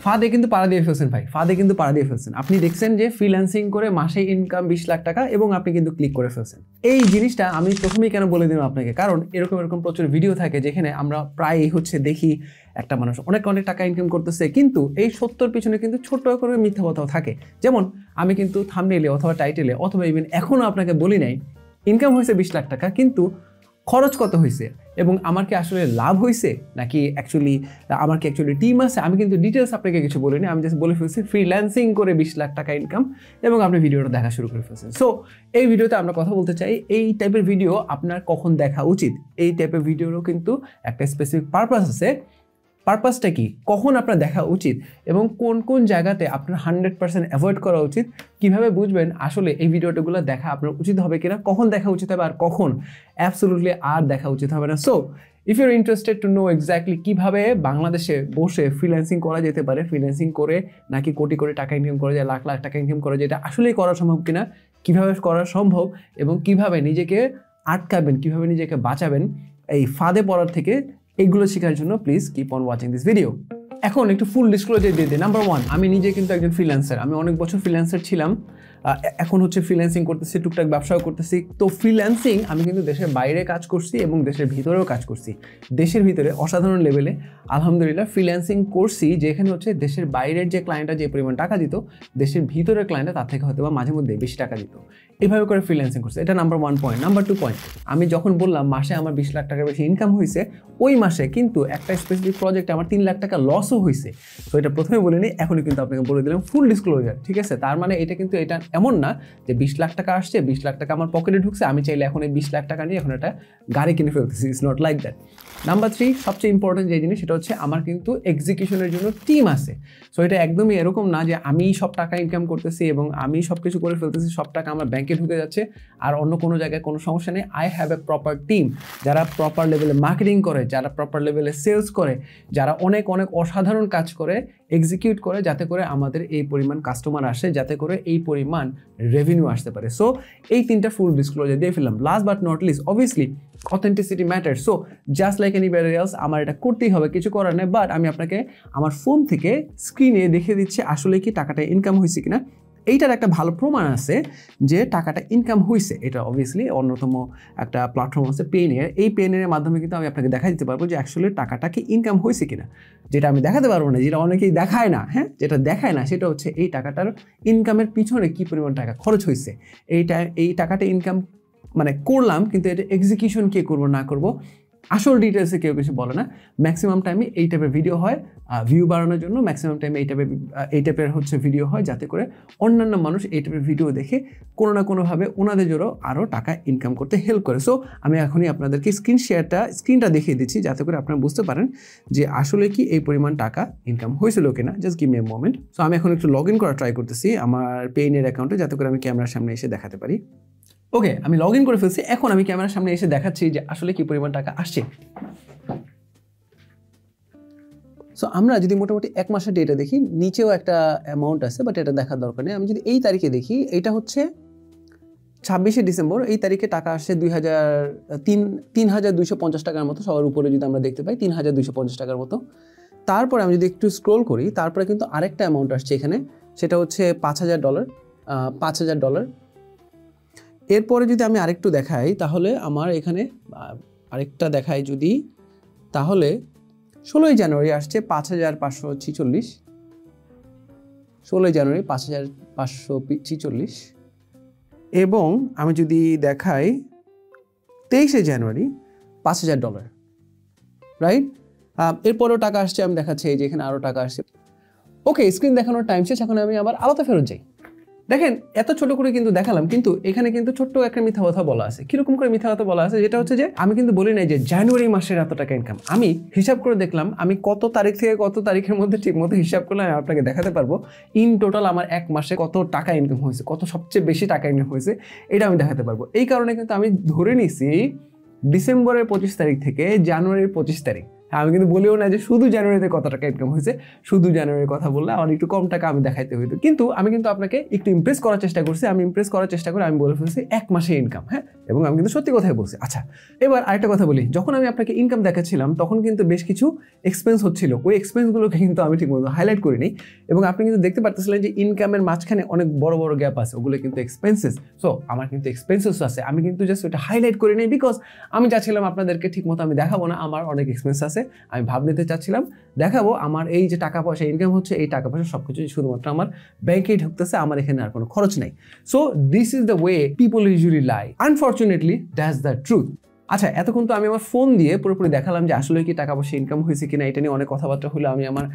ফাঁদে কিন্তু পাড়া দিয়ে ফেলছেন ভাই, ফাঁদে কিন্তু পাড়া দিয়ে ফেলছেন। আপনি দেখছেন যে ফ্রিল্যান্সিং করে মাসে ইনকাম 20 লাখ টাকা এবং আপনি কিন্তু ক্লিক করে ফেলছেন। এই জিনিসটা আমি প্রথমেই কেন বলে দিলাম আপনাকে, কারণ এরকম প্রচুর ভিডিও থাকে যেখানে আমরা প্রায়ই দেখি একটা মানুষ অনেক টাকা ইনকাম করতেছে, কিন্তু এই সত্যর পিছনে কিন্তু ছোট্ট করে মিথ্যা কথাও থাকে। যেমন আমি কিন্তু থাম্বনেইলে অথবা টাইটেলে অথবা ইভেন এখনও আপনাকে বলি নাই ইনকাম হয়েছে 20 লাখ টাকা, কিন্তু খরচ কত হয়েছে এবং আমার কি আসলে লাভ হয়েছে নাকি আমার কি অ্যাকচুয়ালি টিম আছে, আমি কিন্তু ডিটেলস আপনাকে কিছু বলিনি। আমি জাস্ট বলে ফেলছি ফ্রিল্যান্সিং করে 20 লাখ টাকা ইনকাম এবং আপনি ভিডিওটা দেখা শুরু করে ফেলছেন। সো এই ভিডিওতে আমরা কথা বলতে চাই এই টাইপের ভিডিও আপনার কখন দেখা উচিত। এই টাইপের ভিডিওরও কিন্তু একটা স্পেসিফিক পারপাস আছে। পারপাসটা কি, কখন আপনার দেখা উচিত এবং কোন কোন জায়গাতে আপনার 100% অ্যাভয়েড করা উচিত, কিভাবে বুঝবেন আসলে এই ভিডিওগুলো দেখা আপনার উচিত হবে কিনা, কখন দেখা উচিত হবে আর কখন অ্যাবসলিউটলি আর দেখা উচিত হবে না। So if your interested to know exactly কীভাবে বাংলাদেশে বসে ফ্রিল্যান্সিং করা যেতে পারে, ফ্রিল্যান্সিং করে নাকি কোটি কোটি টাকা ইনকাম করা যায়, লাখ লাখ টাকা ইনকাম করা যায়, এটা আসলেই করা সম্ভব কিনা, কীভাবে করা সম্ভব এবং কিভাবে নিজেকে আটকাবেন, কিভাবে নিজেকে বাঁচাবেন এই ফাঁদে পড়ার থেকে, এইগুলো শেখার জন্য please keep on watching this video. এখন একটু ফুল ডিসক্লোজার দিয়ে দিই। নাম্বার 1, আমি নিজে কিন্তু একজন ফ্রিল্যান্সার। আমি অনেক বছর ফ্রিল্যান্সার ছিলাম, এখন ফ্রিল্যান্সিং করতেছি, টুকটাক ব্যবসাও করতেছি। তো ফ্রিল্যান্সিং আমি কিন্তু দেশের বাইরে কাজ করছি এবং দেশের ভিতরেও কাজ করছি। দেশের ভিতরে অসাধারণ লেভেলে আলহামদুলিল্লাহ ফ্রিল্যান্সিং করছি, যেখানে দেশের বাইরের যে ক্লায়েন্টরা যে পরিমাণ টাকা দিত, দেশের ভিতরের ক্লায়েন্টরা তার থেকে হয়তো বা মাঝে মধ্যে বেশি টাকা দিত। এভাবে করে ফ্রিল্যান্সিং করছে, এটা নাম্বার 1 পয়েন্ট। নাম্বার 2 পয়েন্ট, আমি যখন বললাম মাসে আমার 20 লাখ টাকার বেশি ইনকাম হয়েছে, ওই মাসে কিন্তু একটা স্পেসিফিক প্রজেক্টে আমার 3 লাখ টাকা লসও হয়েছে। তো এটা প্রথমে বলিনি, এখনই কিন্তু আপনাকে বলে দিলাম ফুল ডিসক্লোজার, ঠিক আছে? তার মানে এটা কিন্তু এটা এমন না যে 20 লাখ টাকা আসছে, 20 লাখ টাকা আমার পকেটে ঢুকছে, আমি চাইলে এখন এই 20 লাখ টাকা নিয়ে এখন একটা গাড়ি কিনে ফেলতেছি। It's not like that. Number 3, সবচেয়ে ইম্পর্টেন্ট যে জিনিস, সেটা হচ্ছে আমার কিন্তু এক্সিকিউশনের জন্য টিম আছে। সো এটা একদমই এরকম না যে আমি সব টাকা ইনকাম করতেছি এবং আমি সব কিছু করে ফেলতেছি, সব টাকা আমার ব্যাংকে ঢুকে যাচ্ছে আর অন্য কোনো জায়গায় কোনো সমস্যা নেই। I have a proper team, যারা প্রপার লেভেলে মার্কেটিং করে, যারা প্রপার লেভেলে সেলস করে, যারা অনেক অসাধারণ কাজ করে, এক্সিকিউট করে, যাতে করে আমাদের এই পরিমাণ কাস্টমার আসে, যাতে করে এই পরিমাণ রেভিনিউ আসতে পারে। সো এই 3টা ফুল ডিসক্লোজার দিয়ে ফেললাম। Last but not list, obviously authenticity matter. So just like anybody else, আমার এটা করতেই হবে, কিছু করার নেই। বাট আমি আপনাকে আমার ফোন থেকে স্ক্রিনে দেখিয়ে দিচ্ছি আসলে কি টাকাটা ইনকাম হয়েছে কিনা। এইটার একটা ভালো প্রমাণ আছে যে টাকাটা ইনকাম হয়েছে। এটা অবভিয়াসলি অন্যতম একটা প্ল্যাটফর্ম আছে পেইনিয়ার। এই পেইনিয়ারের মাধ্যমে কিন্তু আমি আপনাকে দেখা দিতে পারবো যে অ্যাকচুয়ালি টাকাটা কি ইনকাম হয়েছে কিনা। যেটা আমি দেখাতে পারবো না, যেটা অনেকেই দেখায় না, হ্যাঁ, যেটা দেখায় না সেটা হচ্ছে এই টাকাটার ইনকামের পিছনে কি পরিমাণ টাকা খরচ হয়েছে। এই টাকাটা ইনকাম করলাম, কিন্তু এটা এক্সিকিউশন কে করবো না করবো আসল ডিটেলসে কেউ কিছু বলে না। ম্যাক্সিমাম টাইমে এই টাইপের ভিডিও হয় ভিউ বাড়ানোর জন্য, ম্যাক্সিমাম টাইমে এই টাইপের ভিডিও হয় যাতে করে অন্যান্য মানুষ এই টাইপের ভিডিও দেখে কোনো না কোনোভাবে ওনাদের জন্য আরও টাকা ইনকাম করতে হেল্প করে। সো আমি এখনই আপনাদেরকে স্ক্রিনটা দেখিয়ে দিচ্ছি যাতে করে আপনারা বুঝতে পারেন যে আসলে কি এই পরিমাণ টাকা ইনকাম হয়েছিল কিনা। Just give me a moment. So আমি এখন একটু লগ ইন করার ট্রাই করতেছি আমার পেইনের অ্যাকাউন্টে, যাতে করে আমি ক্যামেরার সামনে এসে দেখাতে পারি। ওকে, আমি লগ ইন করে ফেলছি। এখন আমি ক্যামেরার সামনে এসে দেখাচ্ছি যে আসলে কি পরিমাণ টাকা আসছে। সো আমরা যদি মোটামুটি 1 মাসের ডেটা দেখি, নিচেও একটা অ্যামাউন্ট আছে, বাট এটা দেখার দরকার নেই। আমি যদি এই তারিখে দেখি, এটা হচ্ছে 26শে ডিসেম্বর, এই তারিখে টাকা আসছে 3,250 টাকার মতো। সবার উপরে যদি আমরা দেখতে পাই 3,250 টাকার মতো। তারপরে আমি যদি একটু স্ক্রোল করি, তারপরে কিন্তু আরেকটা অ্যামাউন্ট আসছে এখানে, সেটা হচ্ছে $5,000। এরপরে যদি আমি আরেকটু দেখাই, তাহলে আমার এখানে আরেকটা দেখাই যদি, তাহলে 16ই জানুয়ারি আসছে 5,546। 16ই জানুয়ারি 5,546। এবং আমি যদি দেখাই 23শে জানুয়ারি $5,000, রাইট? এরপরেও টাকা আসছে, আমি দেখাচ্ছি এই যে এখানে আরও টাকা আসছে। ওকে, স্ক্রিন দেখানোর টাইম শেষ, এখন আমি আবার আলাদা ফেরত যাই। দেখেন, এত ছোট করে কিন্তু দেখালাম, কিন্তু এখানে কিন্তু ছোট্ট একটা মিথ্যা কথা বলা আছে। কিরকম করে মিথ্যা কথা বলা আছে? যেটা হচ্ছে যে আমি কিন্তু বলি নাই যে জানুয়ারি মাসের এত টাকা ইনকাম। আমি হিসাব করে দেখলাম, আমি কত তারিখ থেকে কত তারিখের মধ্যে ঠিক মতো হিসাব করলে আমি আপনাকে দেখাতে পারবো ইন টোটাল আমার 1 মাসে কত টাকা ইনকাম হয়েছে, কত সবচেয়ে বেশি টাকা ইনকাম হয়েছে, এটা আমি দেখাতে পারবো। এই কারণে কিন্তু আমি ধরে নিছি ডিসেম্বরের 25 তারিখ থেকে জানুয়ারির 25 তারিখ, আমি কিন্তু বলেও না যে শুধু জানুয়ারিতে কত টাকা ইনকাম হয়েছে, শুধু জানুয়ারির কথা বললে আমার একটু কম টাকা আমি দেখাইতে হইতো, কিন্তু আমি কিন্তু আপনাকে একটু ইমপ্রেস করার চেষ্টা করছি। আমি ইমপ্রেস করার চেষ্টা করে আমি বলে ফেলছি 1 মাসে ইনকাম, হ্যাঁ, এবং আমি কিন্তু সত্যি কথাই বলছি। আচ্ছা, এবার আরেকটা কথা বলি, যখন আমি আপনাকে ইনকাম দেখাচ্ছিলাম তখন কিন্তু বেশ কিছু এক্সপেন্স হচ্ছিল, ওই এক্সপেন্সগুলোকে কিন্তু আমি ঠিকমতো হাইলাইট করিনি, এবং আপনি কিন্তু দেখতে পারতেছিলেন যে ইনকামের মাঝখানে অনেক বড় বড় গ্যাপ আছে, ওগুলো কিন্তু এক্সপেন্সেস। সো আমার কিন্তু এক্সপেন্সেস আছে, আমি কিন্তু জাস্ট ওটা হাইলাইট করি নাই, বিকজ আমি চাচ্ছিলাম আপনাদেরকে ঠিকমতো আমি দেখাবো না আমার অনেক এক্সপেন্স আছে, আমি ভাব নিতে চাচ্ছিলাম, দেখাবো আমার এই যে টাকা পয়সা ইনকাম হচ্ছে, এই টাকা পয়সা সবকিছু শুধুমাত্র আমার ব্যাংকেই ঢুকতেছে, আমার এখানে আর কোনো খরচ নেই। So this is the way people usually lie, unfortunately that's the truth. আচ্ছা, এতক্ষণ তো আমি আমার ফোন দিয়ে পুরোপুরি দেখালাম যে আসলে কি টাকা পয়সা ইনকাম হয়েছে কিনা, এটা নিয়ে অনেক কথাবার্তা হলো, আমি আমার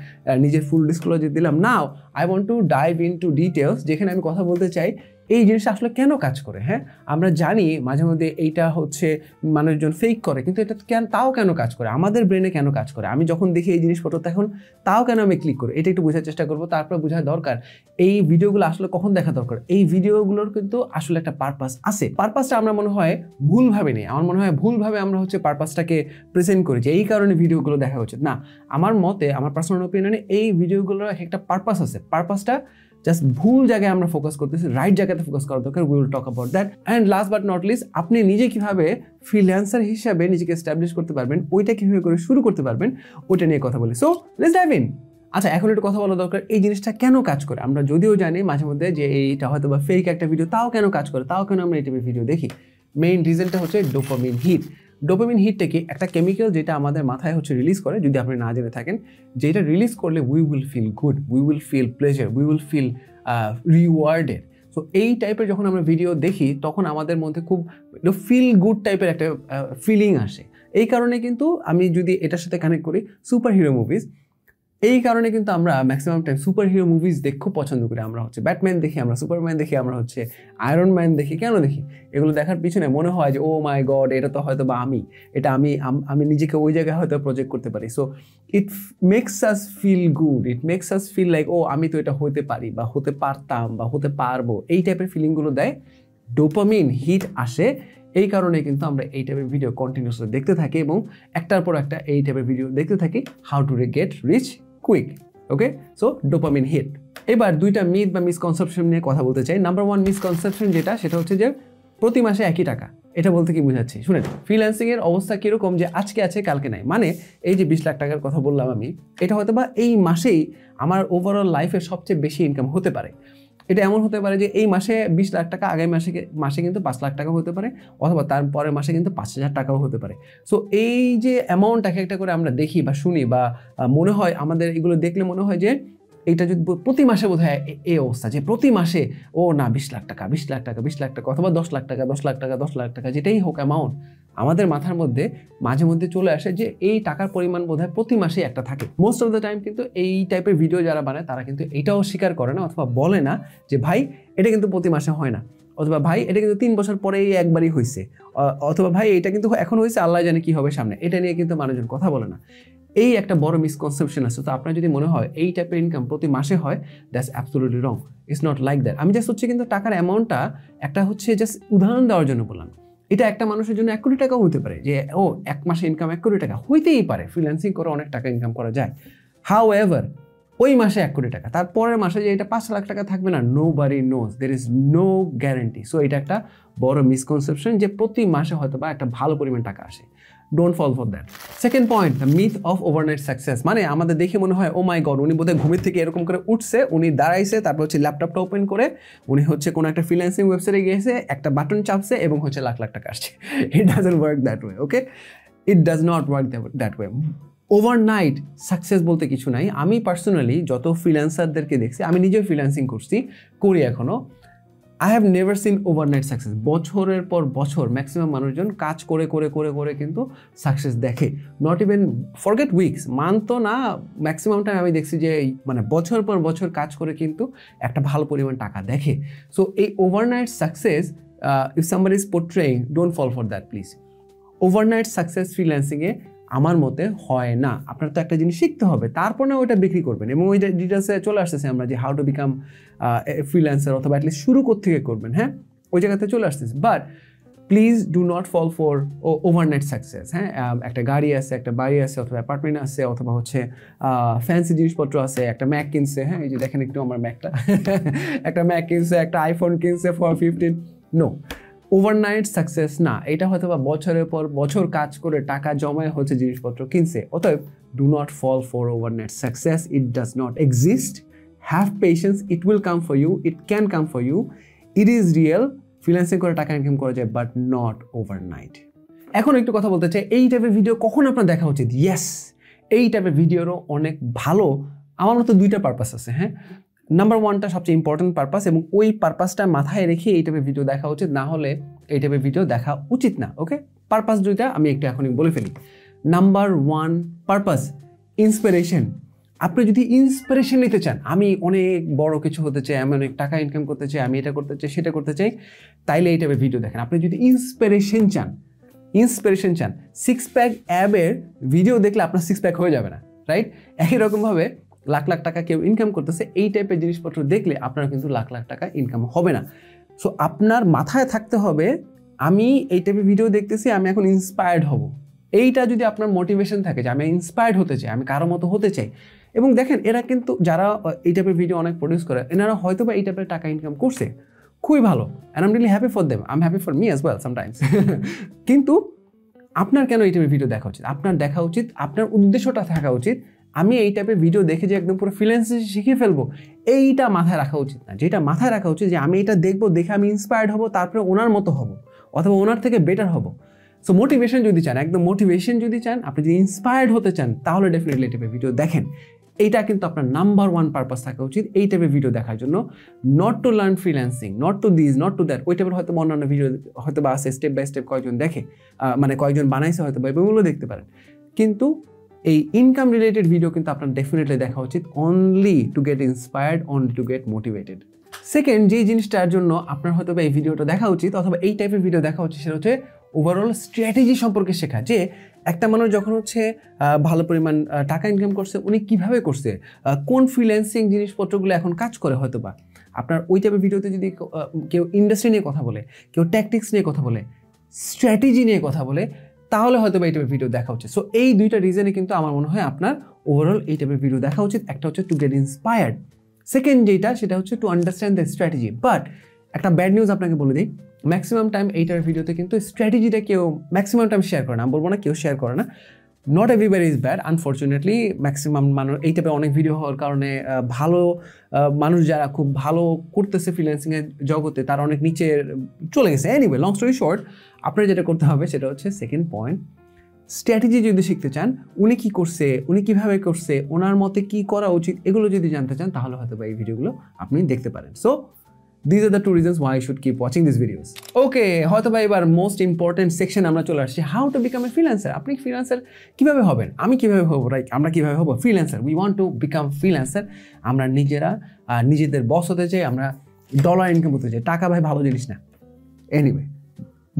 নিজের ফুল ডিসক্লোজার দিলাম। Now I want to dive into details, যেখানে আমি কথা বলতে চাই এই জিনিসটা আসলে কেন কাজ করে। হ্যাঁ, আমরা জানি মাঝে মধ্যে এইটা হচ্ছে মানুষজন ফেক করে, কিন্তু এটা তাও কেন কাজ করে, আমাদের ব্রেনে কেন কাজ করে, আমি যখন দেখি এই জিনিসপত্র তখন তাও কেন আমি ক্লিক করি, এটা একটু বোঝার চেষ্টা করবো। তারপর বোঝা দরকার এই ভিডিওগুলো আসলে কখন দেখা দরকার, এই ভিডিওগুলোর কিন্তু আসলে একটা পারপাস আছে। পারপাসটা আমরা মনে হয় ভুলভাবে নেই, আমার মনে হয় ভুলভাবে আমরা হচ্ছে পারপাসটাকে প্রেজেন্ট করি যে এই কারণে ভিডিওগুলো দেখা উচিত না। আমার মতে, আমার পার্সোনাল ওপিনিয়নে এই ভিডিওগুলোর একটা পারপাস আছে, পারপাসটা জাস্ট ভুল জায়গায় আমরা ফোকাস করতেছি, রাইট জায়গাতে ফোকাস করা দরকার। We will talk about that. And last but not list, আপনি নিজে কিভাবে ফ্রিল্যান্সার হিসাবে নিজেকে এস্টাবলিশ করতে পারবেন, ওইটা কিভাবে করে শুরু করতে পারবেন, ওইটা নিয়ে কথা বলি। So let's dive in. আচ্ছা, এখন একটু কথা বলা দরকার এই জিনিসটা কেন কাজ করে। আমরা যদিও জানি মাঝে মধ্যে যে এইটা হয়তো বা ফেক একটা ভিডিও, তাও কেন কাজ করে, তাও কেন আমরা এই টাইপের ভিডিও দেখি। মেইন রিজনটা হচ্ছে ডোপামিন হিট। ডোপামিন হিটটা কি? একটা কেমিক্যাল যেটা আমাদের মাথায় হচ্ছে রিলিজ করে, যদি আপনি না জেনে থাকেন, যেটা রিলিজ করলে we will feel good, we will feel pleasure, we will feel rewarded. So এই টাইপের যখন আমরা ভিডিও দেখি তখন আমাদের মধ্যে খুব ফিল গুড টাইপের একটা ফিলিং আসে। এই কারণে কিন্তু আমি যদি এটার সাথে কানেক্ট করি সুপার হিরো মুভিজ, এই কারণে কিন্তু আমরা maximum time super hero movies দেখতে খুব পছন্দ করি। আমরা হচ্ছে ব্যাটম্যান দেখি, আমরা সুপারম্যান দেখি, আমরা হচ্ছে আয়রন ম্যান দেখি। কেন দেখি? এগুলো দেখার পিছনে মনে হয় যে ও মাই গড, এটা তো হয়তো বা আমি নিজেকে ওই জায়গায় হয়তো প্রজেক্ট করতে পারি। So it makes us feel good, it makes us feel like ও আমি তো এটা হতে পারি বা হতে পারতাম বা হতে পারবো, এই টাইপের ফিলিংগুলো দেয়। ডোপামিন হিট আসে, এই কারণে কিন্তু আমরা এই টাইপের ভিডিও কন্টিনিউসলি দেখতে থাকি এবং একটার পর একটা এই টাইপের ভিডিও দেখতে থাকি, how to get rich quick. Okay, so dopamine hit. এবার দুইটা মিথ বা মিসকনসেপশন নিয়ে কথা বলতে চাই। নাম্বার 1 মিসকনসেপশন সেটা হচ্ছে যে প্রতি মাসে একই টাকা। এটা বলতে কি বোঝাচ্ছি শুনেন, ফ্রিল্যান্সিংয়ের অবস্থা কীরকম যে আজকে আছে কালকে নাই। মানে এই যে 20 লাখ টাকার কথা বললাম আমি, এটা হয়তো বা এই মাসেই আমার ওভারঅল লাইফের সবচেয়ে বেশি ইনকাম হতে পারে। এটা এমন হতে পারে যে এই মাসে 20 লাখ টাকা, আগামী মাসে কিন্তু 5 লাখ টাকাও হতে পারে, অথবা তার পরের মাসে কিন্তু 5,000 টাকাও হতে পারে। সো এই যে অ্যামাউন্ট একটা করে আমরা দেখি বা শুনি বা মনে হয়, আমাদের এগুলো দেখলে মনে হয় যে এইটা যদি প্রতি মাসে বোধ হয় এই অবস্থা, যে প্রতি মাসে ও না 20 লাখ টাকা 20 লাখ টাকা 20 লাখ টাকা, অথবা 10 লাখ টাকা 10 লাখ টাকা 10 লাখ টাকা, যেটাই হোক অ্যামাউন্ট, আমাদের মাথার মধ্যে মাঝে মধ্যে চলে আসে যে এই টাকার পরিমাণ বোধ হয় প্রতি মাসে একটা থাকে। মোস্ট অফ দ্য টাইম কিন্তু এই টাইপের ভিডিও যারা বানায় তারা কিন্তু এটাও স্বীকার করে না, অথবা বলে না যে ভাই এটা কিন্তু প্রতি মাসে হয় না, অথবা ভাই এটা কিন্তু 3 বছর পরেই একবারই হয়েছে, অথবা ভাই এটা কিন্তু এখন হয়েছে, আল্লাহ জানে কি হবে সামনে। এটা নিয়ে কিন্তু মানুষজন কথা বলে না। এই একটা বড় মিসকনসেপশন আছে। তো আপনার যদি মনে হয় এই টাইপের ইনকাম প্রতি মাসে হয়, that's absolutely wrong. It's not like that. আমি জাস্ট হচ্ছে কিন্তু টাকার অ্যামাউন্টটা একটা হচ্ছে জাস্ট উদাহরণ দেওয়ার জন্য বললাম। এটা একটা মানুষের জন্য 1 কোটি টাকাও হতে পারে, যে ও 1 মাসে ইনকাম 1 কোটি টাকা হইতেই পারে। ফ্রিল্যান্সিং করে অনেক টাকা ইনকাম করা যায়। হাউএভার ওই মাসে 1 কোটি টাকা, তার পরের মাসে যে এটা 5 লাখ টাকা থাকবে না, nobody knows, there is no guarantee. So এটা একটা বড় মিসকনসেপশন যে প্রতি মাসে হয়তো বা একটা ভালো পরিমাণ টাকা আসে। Don't fall for that. Second point, the myth of overnight success. মানে আমাদের দেখে মনে হয় ও মাই গড, উনি বোধহয় ঘুমের থেকে এরকম করে উঠছে, উনি দাঁড়াইছে, তারপর হচ্ছে ল্যাপটপটা ওপেন করে উনি হচ্ছে কোনো একটা ফ্রিল্যান্সিং ওয়েবসাইটে গিয়েছে, একটা বাটন চাপছে এবং হচ্ছে লাখ লাখ টাকা আসছে। It doesn't work that way. Okay, it does not work that way. Overnight success বলতে কিছু নাই। আমি পার্সোনালি যত ফ্রিল্যান্সারদেরকে দেখছি, আমি নিজেও ফ্রিল্যান্সিং করি এখনও, I have never seen overnight success. বছরের পর বছর ম্যাক্সিমাম মানুষজন কাজ করে করে করে করে কিন্তু সাকসেস দেখে। Not even forget weeks, month তো না, ম্যাক্সিমাম টাইম আমি দেখছি যে মানে বছর পর বছর কাজ করে কিন্তু একটা ভালো পরিমাণ টাকা দেখে। সো এই overnight success, if somebody is portraying, don't fall for that please. Overnight success ফ্রিল্যান্সিংয়ে আমার মতে হয় না। আপনার তো একটা জিনিস শিখতে হবে, তারপর না ওইটা বিক্রি করবেন। এবং ওই ডিটেলসে চলে আসতেছে আমরা যে হাউ টু বিকাম ফ্রিল্যান্সার, অথবা অ্যাটলিস্ট শুরু কোত্থেকে করবেন। হ্যাঁ, ওই জায়গাতে চলে আসতেছে। But please do not fall for overnight success. হ্যাঁ, একটা গাড়ি আছে, একটা বাড়ি আছে, অথবা অ্যাপার্টমেন্ট আছে, অথবা হচ্ছে ফ্যান্সি জিনিসপত্র আছে, একটা ম্যাক কিনছে। হ্যাঁ, এই যে দেখেন একটু আমার ম্যাকটা, একটা ম্যাক কিনছে, একটা আইফোন কিনছে ফর 15। নো, ওভারনাইট সাকসেস না, এটা হয়তো বা বছরের পর বছর কাজ করে টাকা জমায় হচ্ছে জিনিসপত্র কিনছে। অতএব do not fall for overnight success, it does not exist. Have patience, it will come for you, it can come for you, it is real. Freelancing করে টাকা ইনকাম করা যায়, বাট নট ওভারনাইট। এখন একটু কথা বলতে চাই, এই টাইপের ভিডিও কখন আপনার দেখা উচিত? ইয়েস, এই টাইপের ভিডিওরও অনেক ভালো আমার মতো দুইটা পারপাস আছে। হ্যাঁ, নাম্বার ওয়ানটা সবচেয়ে ইম্পর্টেন্ট পারপাস, এবং ওই পারপাসটা মাথায় রেখে এই টাইপের ভিডিও দেখা উচিত, না হলে এই টাইপের ভিডিও দেখা উচিত না। ওকে, পারপাস দুইটা আমি একটু এখনই বলে ফেলি। Number one purpose, inspiration. আপনি যদি ইন্সপিরেশন নিতে চান, আমি অনেক বড় কিছু হতে চাই, আমি অনেক টাকা ইনকাম করতে চাই, আমি এটা করতে চাই, সেটা করতে চাই, তাইলে এই টাইপের ভিডিও দেখেন। আপনি যদি ইন্সপিরেশন চান, সিক্স প্যাক অ্যাবের ভিডিও দেখলে আপনার সিক্স প্যাক হয়ে যাবে না, রাইট? একই রকমভাবে লাখ লাখ টাকা কেউ ইনকাম করতেছে, এই টাইপের জিনিসপত্র দেখলে আপনার কিন্তু লাখ লাখ টাকা ইনকাম হবে না। সো আপনার মাথায় থাকতে হবে, আমি এই টাইপের ভিডিও দেখতেছি, আমি এখন ইন্সপায়ার্ড হব। এইটা যদি আপনার মোটিভেশন থাকে যে আমি ইন্সপায়ার্ড হতে চাই, আমি কারো মতো হতে চাই। এবং দেখেন, এরা কিন্তু যারা এই টাইপের ভিডিও অনেক প্রডিউস করে, এনারা হয়তো বা এই টাইপের টাকা ইনকাম করছে, খুবই ভালো, and I am really happy for them, I am happy for me as well sometimes. কিন্তু আপনার কেন এই টাইপের ভিডিও দেখা উচিত? আপনার দেখা উচিত, আপনার উদ্দেশ্যটা থাকা উচিত, আমি এই টাইপের ভিডিও দেখে যে একদম পুরো ফ্রিল্যান্সিং শিখে ফেলবো, এইটা মাথায় রাখা উচিত না। যেটা মাথায় রাখা উচিত যে আমি এটা দেখবো, দেখে আমি ইন্সপায়ার্ড হব, তারপরে ওনার মতো হব, অথবা ওনার থেকে বেটার হব। সো মোটিভেশন যদি চান, একদম মোটিভেশন যদি চান, আপনি যদি ইন্সপায়ার্ড হতে চান, তাহলে ডেফিনেটলি এই টাইপের ভিডিও দেখেন। এইটা কিন্তু আপনার নাম্বার ওয়ান পারপাস থাকা উচিত এই টাইপের ভিডিও দেখার জন্য। Not to learn freelancing, not to this, not to that. ওই টাইপের হয়তো অন্যান্য ভিডিও হয়তো বা আছে, স্টেপ বাই স্টেপ কয়েকজন দেখে, মানে কয়েকজন বানাইছে হয়তো বা, এগুলো দেখতে পারেন। কিন্তু এই ইনকাম রিলেটেড ভিডিও কিন্তু আপনার ডেফিনেটলি দেখা উচিত, only to get inspired, only to get motivated. Second যে জিনিসটার জন্য আপনার হয়তো বা এই ভিডিওটা দেখা উচিত, অথবা এই টাইপের ভিডিও দেখা উচিত, সেটা হচ্ছে ওভারঅল স্ট্র্যাটেজি সম্পর্কে শেখা। যে একটা মানুষ যখন হচ্ছে ভালো পরিমাণ টাকা ইনকাম করছে, উনি কিভাবে করছে, কোন ফ্রিল্যান্সিং জিনিসপত্রগুলো এখন কাজ করে। হয়তো বা আপনার ওই টাইপের ভিডিওতে যদি কেউ ইন্ডাস্ট্রি নিয়ে কথা বলে, কেউ ট্যাকটিক্স নিয়ে কথা বলে, স্ট্র্যাটেজি নিয়ে কথা বলে, তাহলে হয়তো বা এই টাইপের ভিডিও দেখা উচিত। সো এই দুইটা রিজনে কিন্তু আমার মনে হয় আপনার ওভারঅল এই টাইপের ভিডিও দেখা উচিত। একটা হচ্ছে টু গেট ইন্সপায়ার্ড, সেকেন্ড যেটা সেটা হচ্ছে to understand the strategy. But একটা ব্যাড নিউজ আপনাকে বলে দিই, ম্যাক্সিমাম টাইম এইটার ভিডিওতে কিন্তু স্ট্র্যাটেজিটা কেউ ম্যাক্সিমাম টাইম শেয়ার করে না। আমি বলবো না কেউ শেয়ার করে না, not everybody is bad, unfortunately. Maximum মানুষ এই টাইপের অনেক ভিডিও হওয়ার কারণে ভালো মানুষ যারা খুব ভালো করতেছে ফ্রিল্যান্সিংয়ের জগতে, তারা অনেক নিচে চলে গেছে। এনিওয়ে, লং স্টোরি শর্ট, আপনার যেটা করতে হবে সেটা হচ্ছে সেকেন্ড পয়েন্ট, স্ট্র্যাটেজি যদি শিখতে চান, উনি কী করছে, উনি কীভাবে করছে, ওনার মতে কী করা উচিত, এগুলো যদি জানতে চান, তাহলে হয়তো বা এই ভিডিওগুলো আপনি দেখতে পারেন। So these are the two reasons why you should keep watching these videos. Okay, হয়তো বা এবার মোস্ট ইম্পর্টেন্ট সেকশন আমরা চলে আসছি, how to become a freelancer. আপনি ফ্রিল্যান্সার কীভাবে হবেন, আমি কীভাবে হবো, রাইট? আমরা কীভাবে হবো freelancer? We want to become freelancer. আমরা নিজেরা নিজেদের বস হতে চাই, আমরা ডলার ইনকাম করতে চাই। টাকা ভাই ভালো জিনিস না, এনিওয়ে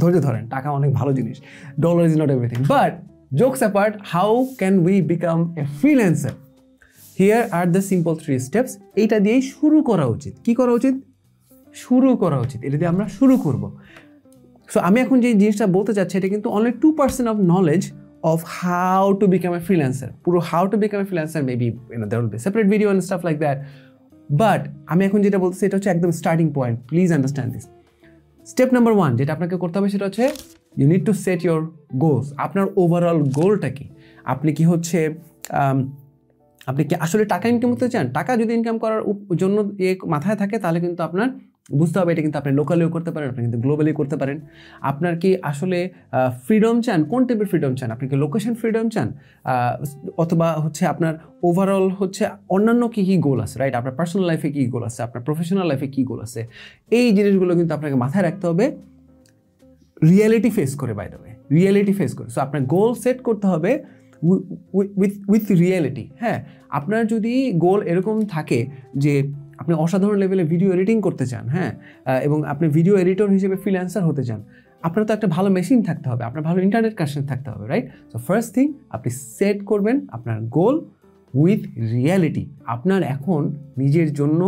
ধৈর্য ধরেন, টাকা অনেক ভালো জিনিস, dollar is not everything. But jokes apart, how can we become a freelancer? Here are the simple 3 steps. এইটা দিয়েই শুরু করা উচিত। কী করা উচিত? শুরু করা উচিত। এটা দিয়ে আমরা শুরু করব। সো আমি এখন যে জিনিসটা বলতে চাচ্ছি, এটা কিন্তু only 2% of knowledge of how to become a freelancer. পুরো how to become a freelancer maybe there will be separate video and stuff like that. But আমি এখন যেটা বলতেছি এটা হচ্ছে একদম starting point. Please understand this. Step number 1 যেটা আপনাকে করতে হবে সেটা হচ্ছে you need to set your goals. আপনার ওভারঅল গোলটা কি? আপনি কি হচ্ছে আপনি কি আসলে টাকা ইনকাম করতে চান? টাকা যদি ইনকাম করার জন্য মাথায় থাকে, তাহলে কিন্তু আপনার বুঝতে হবে এটা কিন্তু আপনি লোকালিও করতে পারেন, আপনি কিন্তু গ্লোবালিও করতে পারেন। আপনার কি আসলে ফ্রিডম চান? কোন টাইপের ফ্রিডম চান? আপনি কি লোকেশন ফ্রিডম চান, অথবা হচ্ছে আপনার ওভারঅল হচ্ছে অন্যান্য কী কী গোল আছে, রাইট? আপনার পার্সোনাল লাইফে কী গোল আছে, আপনার প্রফেশনাল লাইফে কী গোল আছে, এই জিনিসগুলো কিন্তু আপনাকে মাথায় রাখতে হবে, রিয়েলিটি ফেস করে। By the way, reality face করে। সো আপনার গোল সেট করতে হবে উইথ রিয়েলিটি। হ্যাঁ, আপনার যদি গোল এরকম থাকে যে আপনি অসাধারণ লেভেলে ভিডিও এডিটিং করতে চান, হ্যাঁ, এবং আপনি ভিডিও এডিটর হিসেবে ফ্রিল্যান্সার হতে চান, আপনার তো একটা ভালো মেশিন থাকতে হবে, আপনার ভালো ইন্টারনেট কানেকশন থাকতে হবে, রাইট? সো ফার্স্ট থিং, আপনি সেট করবেন আপনার গোল উইথ রিয়েলিটি। আপনার এখন নিজের জন্য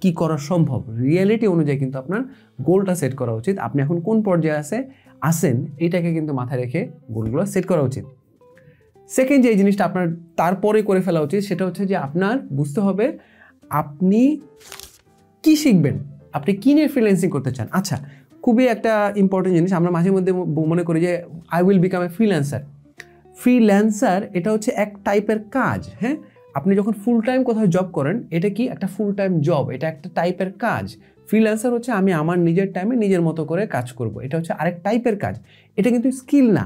কি করা সম্ভব, রিয়েলিটি অনুযায়ী কিন্তু আপনার গোলটা সেট করা উচিত। আপনি এখন কোন পর্যায়ে আছে, আসেন, এইটাকে কিন্তু মাথায় রেখে গোলগুলো সেট করা উচিত। সেকেন্ড যে জিনিসটা আপনার তারপরে করে ফেলা উচিত সেটা হচ্ছে যে আপনার বুঝতে হবে আপনি কি শিখবেন, আপনি কি নিয়ে ফ্রিল্যান্সিং করতে চান। আচ্ছা, খুবই একটা ইম্পর্টেন্ট জিনিস, আমরা মাঝে মধ্যে মনে করি যে I will become a freelancer. Freelancer এটা হচ্ছে এক টাইপের কাজ। হ্যাঁ, আপনি যখন ফুল টাইম কোথাও জব করেন এটা কি একটা ফুল টাইম জব, এটা একটা টাইপের কাজ। ফ্রিল্যান্সার হচ্ছে আমি আমার নিজের টাইমে নিজের মতো করে কাজ করব, এটা হচ্ছে আরেক টাইপের কাজ। এটা কিন্তু স্কিল না।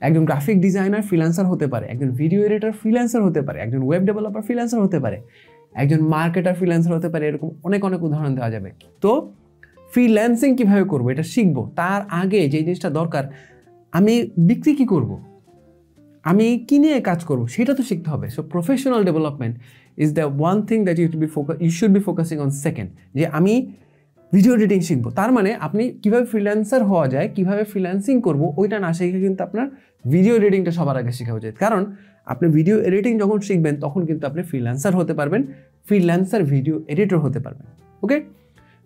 একজন গ্রাফিক ডিজাইনার ফ্রিল্যান্সার হতে পারে, একজন ভিডিও এডিটর ফ্রিল্যান্সার হতে পারে, একজন ওয়েব ডেভেলপার ফ্রিল্যান্সার হতে পারে, একজন মার্কেটার ফ্রিল্যান্সার হতে পারে, এরকম অনেক অনেক উদাহরণ দেওয়া যাবে। তো ফ্রিল্যান্সিং কীভাবে করবো এটা শিখবো, তার আগে যে জিনিসটা দরকার, আমি বিক্রি কী করব, আমি কি নিয়ে কাজ করব সেটা তো শিখতে হবে। So professional development is the one thing that you should be focusing on second. যে আমি ভিডিও এডিটিং শিখবো, তার মানে আপনি কীভাবে ফ্রিল্যান্সার হওয়া যায়, কীভাবে ফ্রিল্যান্সিং করবো ওইটা না শিখে কিন্তু আপনার ভিডিও এডিটিংটা সবার আগে শেখা উচিত। কারণ আপনি ভিডিও এডিটিং যখন শিখবেন তখন কিন্তু আপনি ফ্রিল্যান্সার হতে পারবেন, ফ্রিল্যান্সার ভিডিও এডিটর হতে পারবেন। Okay,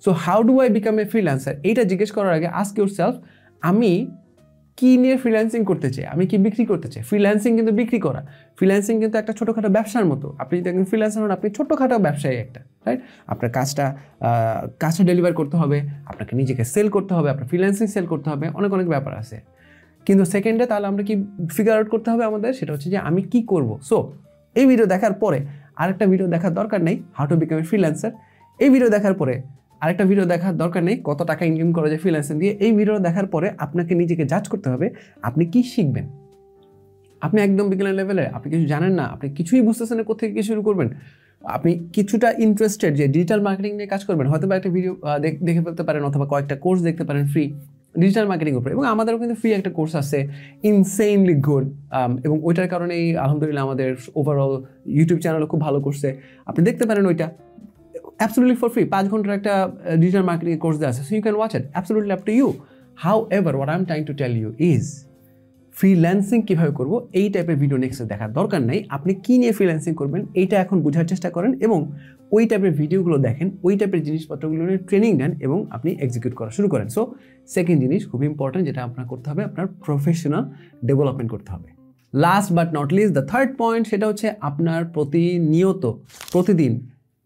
so how do I become a freelancer, এইটা জিজ্ঞেস করার আগে আস্ক ইউরসেলফ আমি কি নিয়ে ফ্রিল্যান্সিং করতে চাই, আমি কি বিক্রি করতে চাই। ফ্রিল্যান্সিং কিন্তু বিক্রি করা, ফ্রিল্যান্সিং কিন্তু একটা ছোটোখাটো ব্যবসার মতো। আপনি যদি একজন ফ্রিল্যান্সার হন আপনি ছোটোখাটো ব্যবসায়ী একটা, রাইট? আপনার কাজটা ডেলিভার করতে হবে, আপনাকে নিজেকে সেল করতে হবে, আপনার ফ্রিল্যান্সিং সেল করতে হবে, অনেক অনেক ব্যাপার আছে। কিন্তু সেকেন্ডে তাহলে আমরা কি ফিগার আউট করতে হবে আমাদের, সেটা হচ্ছে যে আমি কি করব। সো এই ভিডিও দেখার পরে আরেকটা ভিডিও দেখার দরকার নেই how to become a freelancer. এই ভিডিও দেখার পরে আরেকটা ভিডিও দেখার দরকার নেই কত টাকা ইনকাম করা যায় ফ্রিল্যান্সিং দিয়ে। এই ভিডিও দেখার পরে আপনাকে নিজেকে জাজ করতে হবে আপনি কি শিখবেন। আপনি একদম বিগিনার লেভেলে, আপনি কিছু জানেন না, আপনি কিছুই বুঝতেছেন না কোথেকে কি শুরু করবেন। আপনি কিছুটা ইন্টারেস্টেড যে ডিজিটাল মার্কেটিং নিয়ে কাজ করবেন, হয়তো বা একটা ভিডিও দেখে ফেলতে পারেন অথবা কয়েকটা কোর্স দেখতে পারেন ফ্রি ডিজিটাল মার্কেটিং উপরে। এবং আমাদেরও কিন্তু ফ্রি একটা কোর্স আছে, ইনসেইনলি গুড, এবং ওইটার কারণেই আলহামদুলিল্লাহ আমাদের ওভারঅল ইউটিউব চ্যানেলও খুব ভালো করছে। আপনি দেখতে পারেন ওইটা absolutely for free, 5 ঘন্টার একটা ডিজিটাল মার্কেটিং কোর্স দেওয়া আছে, so you can watch it, absolutely up to you. However, what I'm trying to tell you is freelancing কীভাবে করবো এই টাইপের ভিডিও নেক্সট দেখার দরকার নেই। আপনি কী নিয়ে ফ্রিল্যান্সিং করবেন এইটা এখন বোঝার চেষ্টা করেন এবং ওই টাইপের ভিডিওগুলো দেখেন, ওই টাইপের জিনিসপত্রগুলো নিয়ে ট্রেনিং নেন এবং আপনি এক্সিকিউট করা শুরু করেন। সো সেকেন্ড জিনিস খুব ইম্পর্টেন্ট, যেটা আপনার করতে হবে, আপনার প্রফেশনাল ডেভেলপমেন্ট করতে হবে। Last but not list the third point, সেটা হচ্ছে আপনার প্রতিদিন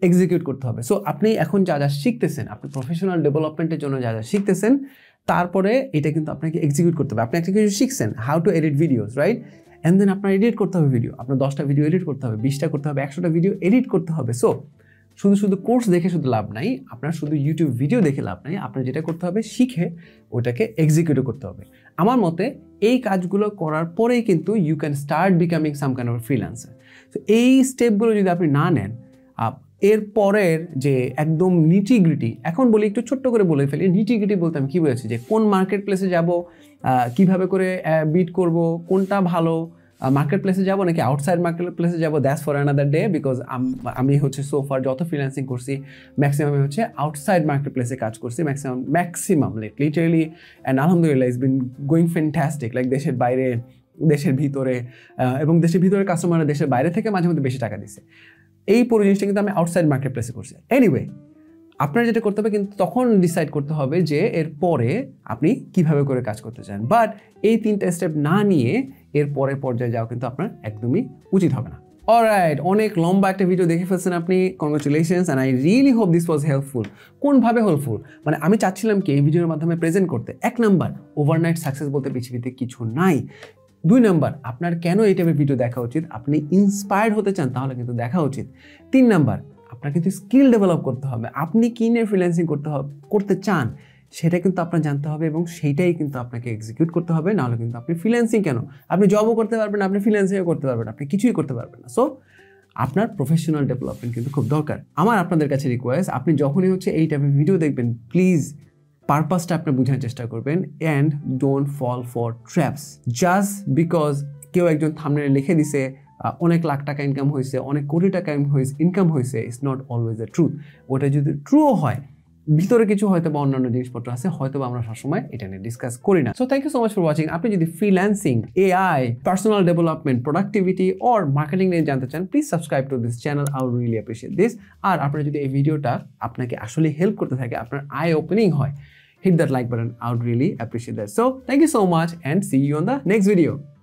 এক্সিকিউট করতে হবে। সো আপনি এখন যা যা শিখতেছেন, আপনি প্রফেশনাল ডেভেলপমেন্টের জন্য যা যা শিখতেছেন, তারপরে এটা কিন্তু আপনাকে এক্সিকিউট করতে হবে। আপনি একটা কিছু শিখছেন, how to edit videos, right? And then আপনার এডিট করতে হবে ভিডিও, আপনার 10টা ভিডিও এডিট করতে হবে, 20টা করতে হবে, 100টা ভিডিও এডিট করতে হবে। সো শুধু কোর্স দেখে শুধু লাভ নাই, আপনার শুধু ইউটিউব ভিডিও দেখে লাভ নাই, আপনার যেটা করতে হবে শিখে ওটাকে এক্সিকিউটও করতে হবে। আমার মতে এই কাজগুলো করার পরেই কিন্তু you can start becoming some kind of freelancer. তো এই স্টেপগুলো যদি আপনি না নেন, এর পরের যে একদম নিটিগ্রিটি, এখন বলি একটু ছোট্ট করে বলে ফেলি, নিটিগ্রিটি বলতে আমি কী বলেছি, যে কোন মার্কেট প্লেসে যাব, কীভাবে করে বিট করব, কোনটা ভালো, মার্কেট প্লেসে যাবো নাকি আউটসাইড মার্কেট প্লেসে যাবো, that's for another day. Because আমি হচ্ছে সোফার যত ফ্রিল্যান্সিং করছি ম্যাক্সিমামে হচ্ছে আউটসাইড মার্কেট প্লেসে কাজ করছি, ম্যাক্সিমাম লিটারেলি, অ্যান্ড আলহামদুলিল্লাহ is been going fantastic. Like দেশের বাইরে, দেশের ভিতরে, এবং দেশের ভিতরে কাস্টমাররা দেশের বাইরে থেকে মাঝে মধ্যে বেশি টাকা দিছে। এই পুরো জিনিসটা কিন্তু আমি আউটসাইড মার্কেট প্লেসে করছি। এনিওয়ে, আপনার যেটা করতে হবে কিন্তু তখন ডিসাইড করতে হবে যে এরপরে আপনি কিভাবে করে কাজ করতে চান। বাট এই 3টা স্টেপ না নিয়ে এর পরের পর্যায়ে যাওয়া কিন্তু আপনার একদমই উচিত হবে না। অলরাইট, অনেক লম্বা একটা ভিডিও দেখে ফেলছেন আপনি, congratulations, and I really hope this was helpful. কোনভাবে হেল্পফুল মানে আমি চাচ্ছিলাম কি এই ভিডিওর মাধ্যমে প্রেজেন্ট করতে, 1 নাম্বার, ওভারনাইট সাকসেস বলতে পৃথিবীতে কিছু নাই। 2 নাম্বার, আপনার কেন এই টাইপের ভিডিও দেখা উচিত, আপনি ইন্সপায়ার্ড হতে চান তাহলে কিন্তু দেখা উচিত। 3 নাম্বার, আপনার কিন্তু স্কিল ডেভেলপ করতে হবে, আপনি কী নিয়ে ফ্রিল্যান্সিং করতে চান সেটা কিন্তু আপনার জানতে হবে এবং সেইটাই কিন্তু আপনাকে এক্সিকিউট করতে হবে। নাহলে কিন্তু আপনি ফ্রিল্যান্সিং কেন, আপনি জবও করতে পারবেন, আপনি ফ্রিল্যান্সিংও করতে পারবেন, আপনি কিছুই করতে পারবেন না। সো আপনার প্রফেশনাল ডেভেলপমেন্ট কিন্তু খুব দরকার। আমার আপনাদের কাছে রিকোয়েস্ট, আপনি যখনই হচ্ছে এই টাইপের ভিডিও দেখবেন প্লিজ পারপাসটা আপনি বোঝার চেষ্টা করবেন, and don't fall for traps just because কেউ একজন থাম্বনেলে লিখে দিছে অনেক লাখ টাকা ইনকাম হয়েছে, অনেক কোটি টাকা ইনকাম হয়েছে। It's not always the truth. ওটা যদি ট্রুও হয়, ভিতরে কিছু হয়তো বা অন্যান্য জিনিসপত্র আছে, হয়তো বা আমরা সবসময় এটা নিয়ে ডিসকাস করি না। So thank you so much for watching. আপনি যদি freelancing, AI, personal development, productivity or marketing নিয়ে জানতে চান, please subscribe to this channel, I will really appreciate this. আর আপনার যদি এই ভিডিওটা আপনাকে আসলে হেল্প করতে থাকে, আপনার আই ওপেনিং হয়, hit that like button. I would really appreciate that. So thank you so much and see you on the next video.